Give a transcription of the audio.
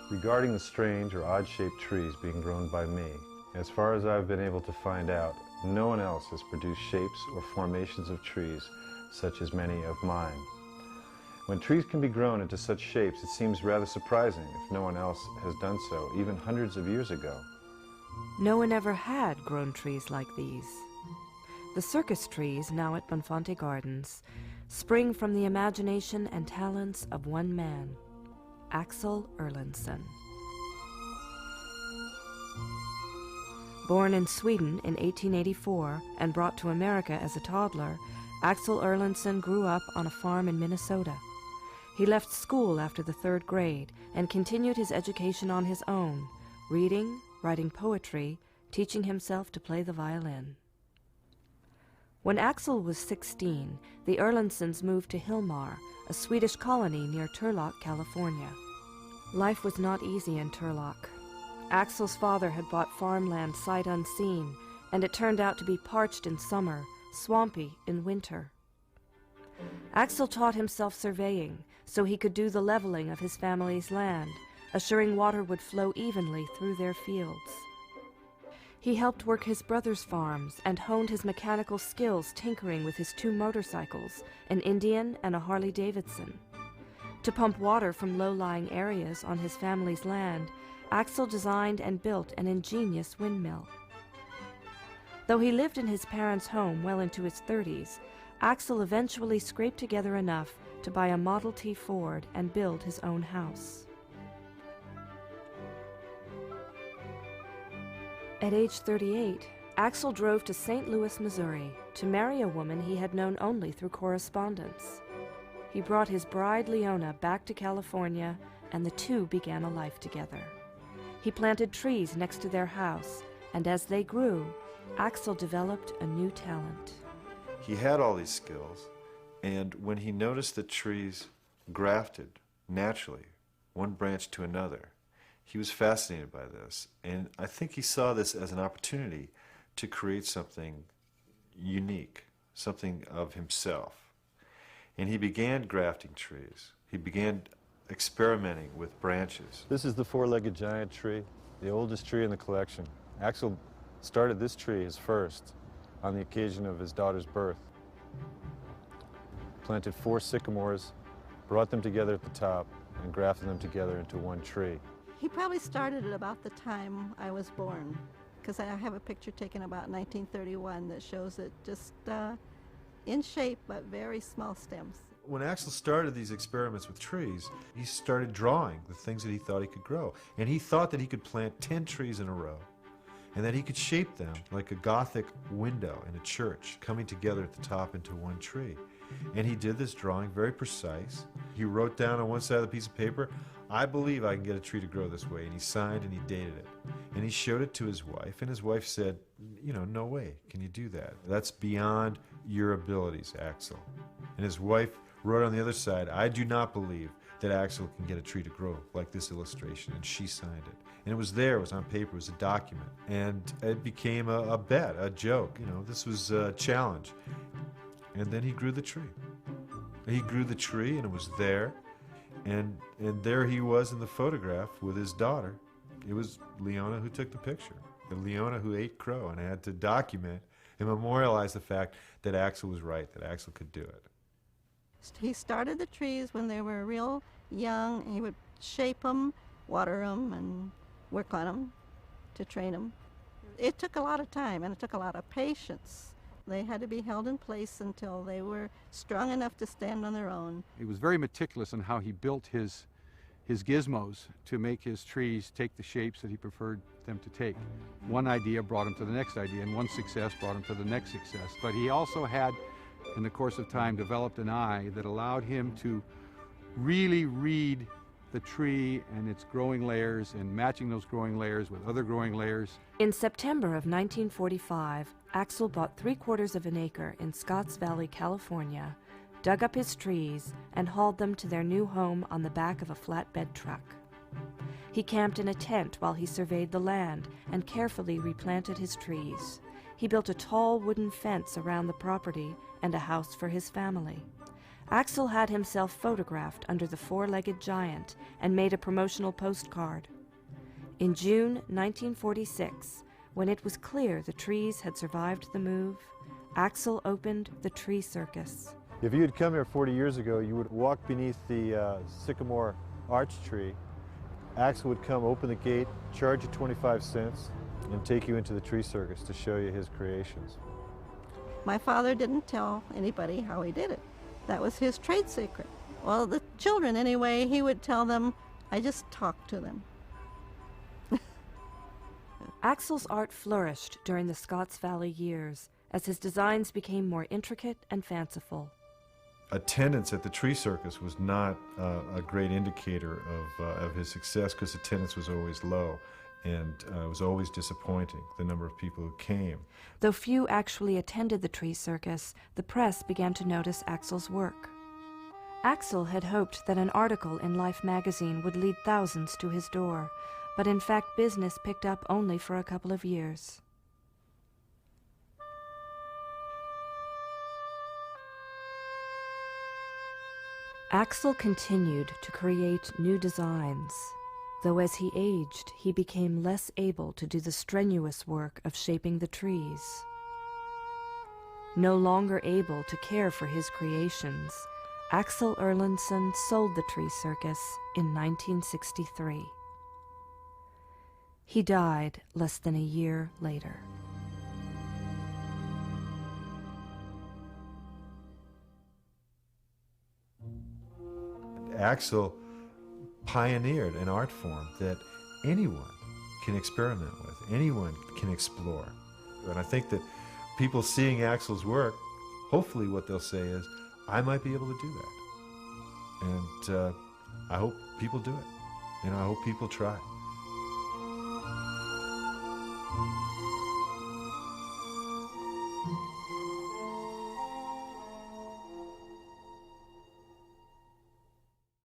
Regarding the strange or odd-shaped trees being grown by me, as far as I've been able to find out, no one else has produced shapes or formations of trees such as many of mine. When trees can be grown into such shapes, it seems rather surprising if no one else has done so, even hundreds of years ago. No one ever had grown trees like these. The circus trees, now at Bonfante Gardens, spring from the imagination and talents of one man, Axel Erlandson. Born in Sweden in 1884 and brought to America as a toddler, Axel Erlandson grew up on a farm in Minnesota. He left school after the 3rd grade and continued his education on his own, reading, writing poetry, teaching himself to play the violin. When Axel was 16, the Erlandsons moved to Hillmar, a Swedish colony near Turlock, California. Life was not easy in Turlock. Axel's father had bought farmland sight unseen, and it turned out to be parched in summer, swampy in winter. Axel taught himself surveying so he could do the leveling of his family's land, assuring water would flow evenly through their fields. He helped work his brother's farms and honed his mechanical skills tinkering with his 2 motorcycles, an Indian and a Harley-Davidson. To pump water from low-lying areas on his family's land, Axel designed and built an ingenious windmill. Though he lived in his parents' home well into his 30s, Axel eventually scraped together enough to buy a Model T Ford and build his own house. At age 38, Axel drove to St. Louis, Missouri, to marry a woman he had known only through correspondence. He brought his bride, Leona, back to California, and the two began a life together. He planted trees next to their house, and as they grew, Axel developed a new talent. He had all these skills, and when he noticed that trees grafted naturally, one branch to another, he was fascinated by this, and I think he saw this as an opportunity to create something unique, something of himself. And he began grafting trees. He began experimenting with branches. This is the 4-legged giant tree, the oldest tree in the collection. Axel started this tree as first on the occasion of his daughter's birth. Planted 4 sycamores, brought them together at the top, and grafted them together into one tree. He probably started at about the time I was born, because I have a picture taken about 1931 that shows it just in shape, but very small stems. When Axel started these experiments with trees, he started drawing the things that he thought he could grow. And he thought that he could plant 10 trees in a row, and that he could shape them like a Gothic window in a church, coming together at the top into one tree. And he did this drawing very precise. He wrote down on one side of the piece of paper, "I believe I can get a tree to grow this way," and he signed and he dated it. And he showed it to his wife, and his wife said, "You know, no way can you do that. That's beyond your abilities, Axel." And his wife wrote on the other side, "I do not believe that Axel can get a tree to grow like this illustration," and she signed it. And it was there, it was on paper, it was a document. And it became a bet, a joke, you know, this was a challenge. And then he grew the tree. He grew the tree, and it was there. And there he was in the photograph with his daughter. It was Leona who took the picture. The Leona who ate crow, and I had to document and memorialize the fact that Axel was right, that Axel could do it. He started the trees when they were real young, and he would shape them, water them, and work on them to train them. It took a lot of time, and it took a lot of patience. They had to be held in place until they were strong enough to stand on their own. He was very meticulous in how he built his gizmos to make his trees take the shapes that he preferred them to take. One idea brought him to the next idea, and one success brought him to the next success. But he also had, in the course of time, developed an eye that allowed him to really read the tree and its growing layers and matching those growing layers with other growing layers. In September of 1945, Axel bought 3/4 of an acre in Scotts Valley, California, dug up his trees, and hauled them to their new home on the back of a flatbed truck. He camped in a tent while he surveyed the land and carefully replanted his trees. He built a tall wooden fence around the property and a house for his family. Axel had himself photographed under the four-legged giant and made a promotional postcard. In June 1946, when it was clear the trees had survived the move, Axel opened the Tree Circus. If you had come here 40 years ago, you would walk beneath the sycamore arch tree. Axel would come, open the gate, charge you 25 cents, and take you into the Tree Circus to show you his creations. My father didn't tell anybody how he did it. That was his trade secret. Well, the children anyway, he would tell them, I just talked to them. Axel's art flourished during the Scotts Valley years as his designs became more intricate and fanciful. Attendance at the Tree Circus was not a great indicator of his success, because attendance was always low, and it was always disappointing, the number of people who came. Though few actually attended the Tree Circus, the press began to notice Axel's work. Axel had hoped that an article in Life magazine would lead thousands to his door, but in fact business picked up only for a couple of years. Axel continued to create new designs, though as he aged, he became less able to do the strenuous work of shaping the trees. No longer able to care for his creations, Axel Erlandson sold the Tree Circus in 1963. He died less than a year later. Axel pioneered an art form that anyone can experiment with, anyone can explore. And I think that people seeing Axel's work, hopefully what they'll say is, I might be able to do that. And I hope people do it. And I hope people try.